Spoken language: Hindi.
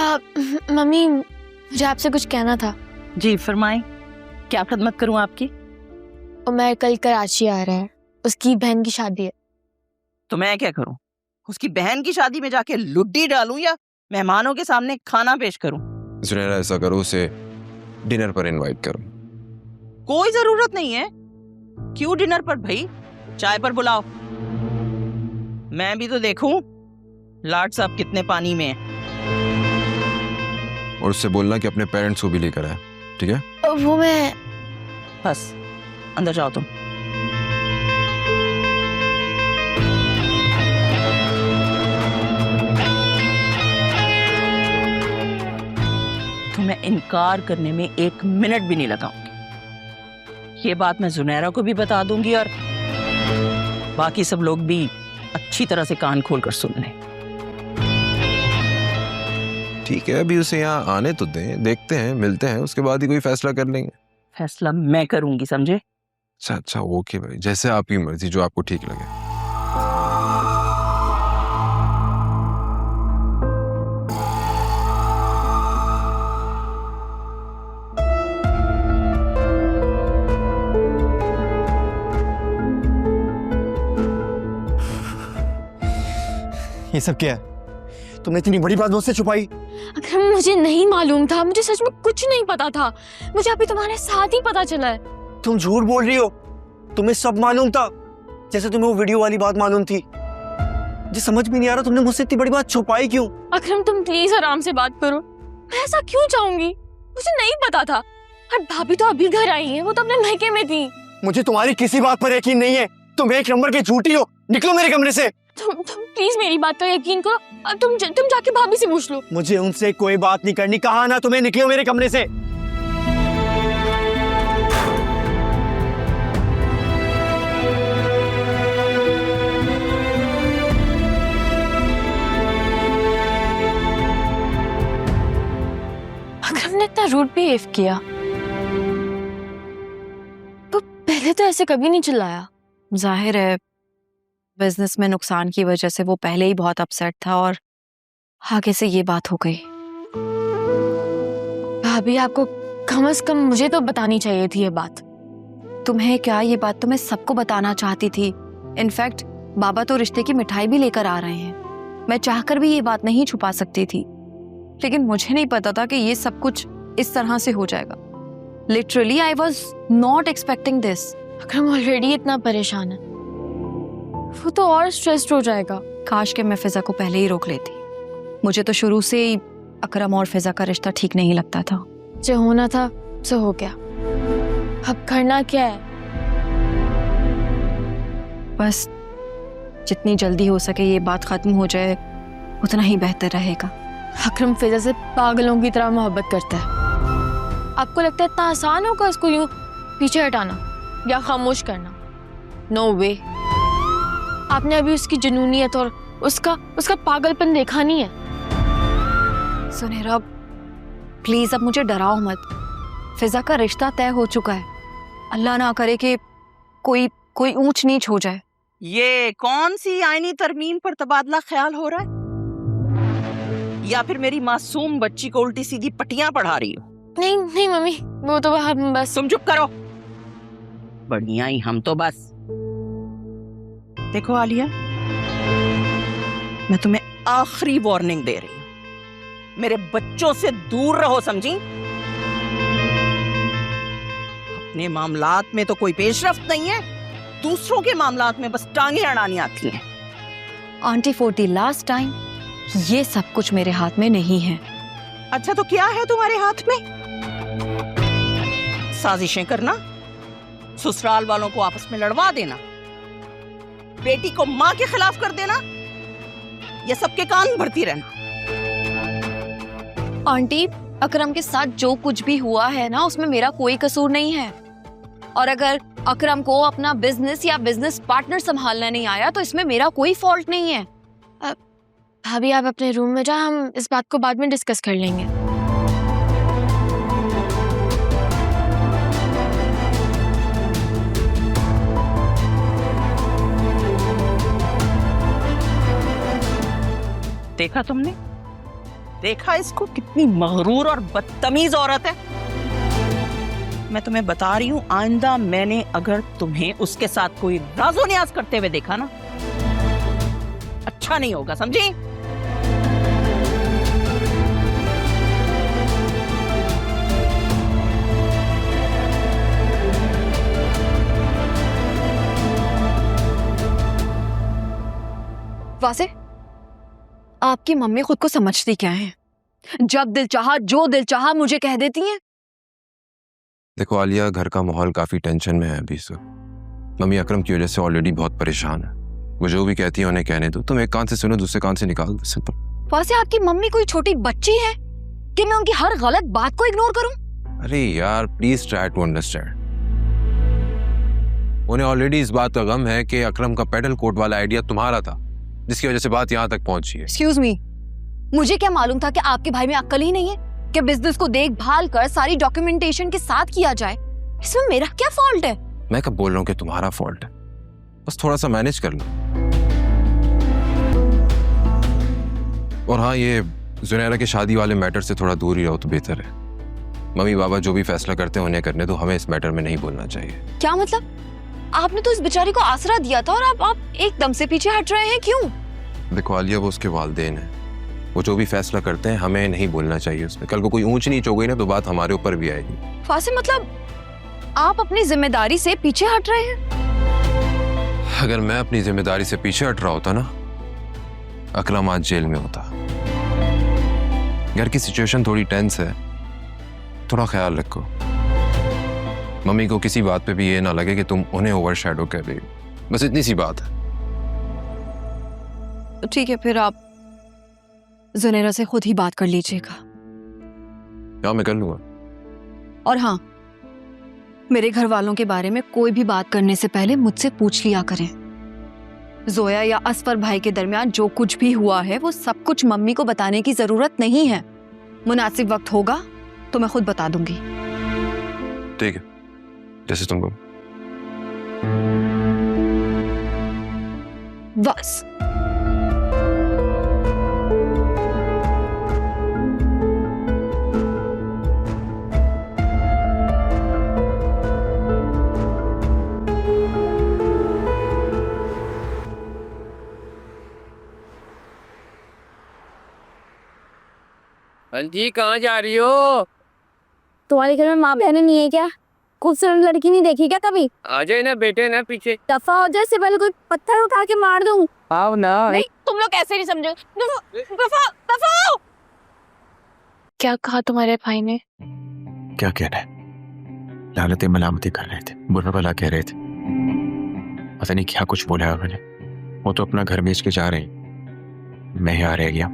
मम्मी मुझे आपसे कुछ कहना था। जी फरमाएं, क्या खिदमत करूं आपकी? उमर कल कराची आ रहा है, उसकी बहन की शादी है। तो मैं क्या करूं? उसकी बहन की शादी में जाके लुड्डी डालूं या मेहमानों के सामने खाना पेश करूं? सुनैरा, ऐसा करो, उसे डिनर पर इनवाइट करो। कोई जरूरत नहीं है। क्यों डिनर पर भाई? चाय पर बुलाओ। मैं भी तो देखूं लाड साहब कितने पानी में है। और उससे बोलना कि अपने पेरेंट्स को भी लेकर आए, ठीक है? वो मैं बस अंदर जाओ तुम। तुम्हें इनकार करने में 1 मिनट भी नहीं लगाऊंगी। ये बात मैं जुनैरा को भी बता दूंगी और बाकी सब लोग भी अच्छी तरह से कान खोल कर सुन लें। ठीक है, अभी उसे यहाँ आने तो दें, देखते हैं, मिलते हैं, उसके बाद ही कोई फैसला कर लेंगे। फैसला मैं करूंगी, समझे? अच्छा ओके भाई, जैसे आपकी मर्जी, जो आपको ठीक लगे। ये सब क्या है? तुमने इतनी बड़ी बात मुझसे छुपाई? अकरम मुझे नहीं मालूम था, मुझे सच में कुछ नहीं पता था। मुझे अभी तुम्हारे साथ ही पता चला है। तुम झूठ बोल रही हो। तुम्हें सब मालूम था, जैसे तुम्हें वो वीडियो वाली बात मालूम थी। मुझे समझ भी नहीं आ रहा तुमने मुझसे इतनी बड़ी बात छुपाई क्यों? अकरम तुम प्लीज आराम से बात करो। मैं ऐसा क्यों चाहूंगी? मुझे नहीं पता था। और भाभी तो अभी घर आई है, वो तो अपने मैके में थी। मुझे तुम्हारी किसी बात पर यकीन नहीं है। तुम 1 नंबर की झूठी हो। निकलो मेरे कमरे से। तुम प्लीज मेरी बात पर यकीन करो। अब तुम जाके भाभी से पूछ लो। मुझे उनसे कोई बात नहीं करनी, कहा ना तुम्हें। निकलो मेरे कमरे से। अकरम ने इतना रूड बिहेव किया, तो पहले तो ऐसे कभी नहीं चिल्लाया। जाहिर है बिजनेस में नुकसान की वजह से वो पहले ही बहुत अपसेट था और आगे से ये बात हो गई। भाभी आपको कम से कम मुझे तो बतानी चाहिए थी ये बात। तुम्हें क्या, ये बात तो मैं सबको बताना चाहती थी। इनफैक्ट बाबा तो रिश्ते की मिठाई भी लेकर आ रहे हैं। मैं चाहकर भी ये बात नहीं छुपा सकती थी, लेकिन मुझे नहीं पता था कि ये सब कुछ इस तरह से हो जाएगा। Literally I was not expecting this. Akram already इतना परेशान है, वो तो और स्ट्रेस्ड हो जाएगा। काश के मैं फिजा को पहले ही रोक लेती। मुझे तो शुरू से ही अकरम और फिजा का रिश्ता ठीक नहीं लगता था। जो होना था सो हो गया, अब करना क्या है? बस जितनी जल्दी हो सके ये बात खत्म हो जाए उतना ही बेहतर रहेगा। अकरम फिजा से पागलों की तरह मोहब्बत करता है। आपको लगता है इतना आसान होगा इसको यूं पीछे हटाना या खामोश करना? नो वे। आपने अभी उसकी जुनूनियत और उसका पागलपन देखा नहीं है। सुनहरा प्लीज अब मुझे डराओ मत। फिजा का रिश्ता तय हो चुका है। अल्लाह ना करे कि कोई ऊंच नीच हो जाए। ये कौन सी आईनी तरमीम पर तबादला ख्याल हो रहा है? या फिर मेरी मासूम बच्ची को उल्टी सीधी पट्टियां पढ़ा रही हो? नहीं मम्मी, वो तो हम बस। तुम चुप करो। बढ़िया ही हम तो बस। देखो आलिया, मैं तुम्हें आखिरी वार्निंग दे रही हूं, मेरे बच्चों से दूर रहो, समझी? अपने मामलात में तो कोई पेशरफ्त नहीं है, दूसरों के मामलात में बस टांगे अड़ानी आती हैं। आंटी 40 लास्ट टाइम, ये सब कुछ मेरे हाथ में नहीं है। अच्छा तो क्या है तुम्हारे हाथ में? साजिशें करना, ससुराल वालों को आपस में लड़वा देना, बेटी को मां के खिलाफ कर देना, या सबके कान भरती रहना? आंटी अकरम के साथ जो कुछ भी हुआ है ना, उसमें मेरा कोई कसूर नहीं है। और अगर अकरम को अपना बिजनेस या बिजनेस पार्टनर संभालना नहीं आया तो इसमें मेरा कोई फॉल्ट नहीं है। भाभी आप अपने रूम में जाओ, हम इस बात को बाद में डिस्कस कर लेंगे। देखा तुमने, देखा इसको, कितनी मगरूर और बदतमीज औरत है। मैं तुम्हें बता रही हूँ, आइंदा मैंने अगर तुम्हें उसके साथ कोई राजो न्याज करते हुए देखा ना, अच्छा नहीं होगा, समझी? वासे, आपकी मम्मी खुद को समझती क्या है? जब दिल चाहा, जो दिल चाहा मुझे कह देती हैं। देखो आलिया, घर का माहौल काफी टेंशन में है अभी से। मम्मी अकरम की वजह से ऑलरेडी बहुत परेशान है। वो जो भी कहती है उन्हें कहने दो। तुम एक कान से सुनो, दूसरे कान से निकाल दो, सिंपल। वासे, आपकी मम्मी कोई छोटी बच्ची है कि मैं उनकी हर गलत बात को इग्नोर करूं? अरे यार, प्लीज ट्राई टू अंडरस्टैंड। उन्हें ऑलरेडी इस बात का गम है कि अकरम का पेडल कोट वाला आइडिया तुम्हारा था, जिसकी वजह से बात यहाँ तक पहुंची है। एक्सक्यूज मी, मुझे क्या मालूम था कि आपके भाई में अक्ल ही नहीं है कि बिजनेस को देखभाल कर सारी डॉक्यूमेंटेशन के साथ किया जाए। इसमें मेरा क्या फॉल्ट है? मैं कब बोल रहा हूँ कि तुम्हारा फॉल्ट है? बस थोड़ा सा मैनेज कर लो। और हाँ, ये जुनैरा के शादी वाले मैटर से थोड़ा दूर ही रहो तो बेहतर है। मम्मी बाबा जो भी फैसला करते हैं उन्हें करने दो, हमें इस मैटर में नहीं बोलना चाहिए। क्या मतलब? आपने तो इस बेचारी को आसरा दिया था और आप एकदम से पीछे हट रहे हैं, क्यों? देखो आलिया, वो उसके वालिदैन है। वो जो भी फैसला करते हैं हमें नहीं बोलना चाहिए उसमें। कल को कोई ऊंच नीच हो गई ना तो बात हमारे ऊपर भी आएगी। फासिल, मतलब आप अपनी जिम्मेदारी से पीछे हट रहे हैं? अगर मैं अपनी जिम्मेदारी से पीछे हट रहा होता ना, अकरम आज जेल में होता। घर की सिचुएशन थोड़ी टेंस है, थोड़ा ख्याल रखो। मम्मी को किसी बात पे भी ये ना लगे कि तुम उन्हें ओवरशैडो कर रही हो। बस इतनी सी बात है। ठीक है, फिर आप जुनैरा से खुद ही बात कर लीजिएगा। क्या मैं कर लूंगा। और हाँ, मेरे घर वालों के बारे में कोई भी बात करने से पहले मुझसे पूछ लिया करें। जोया या असफर भाई के दरमियान जो कुछ भी हुआ है वो सब कुछ मम्मी को बताने की जरूरत नहीं है। मुनासिब वक्त होगा तो मैं खुद बता दूंगी। ठीक है, जैसे तुम कहो। बस। जी, कहाँ जा रही हो? तुम्हारे घर में माँ बहनें नहीं है क्या? खूबसूरत लड़की नहीं देखी क्या कभी? आ जाए ना बेटे ना पीछे। दफा हो जाए, सिबल कोई पत्थर उठा के मार दूं। आओ ना। नहीं, तुम लोग ऐसे नहीं समझो। दफा दफा। क्या कहा तुम्हारे भाई ने? क्या कहना है? लानतें मलामतें कर रहे थे, बुरा भला कह रहे थे। पता नहीं क्या कुछ बोला है उन्होंने। वो तो अपना घर बेच के जा रहे हैं, मैं यहाँ रह गया।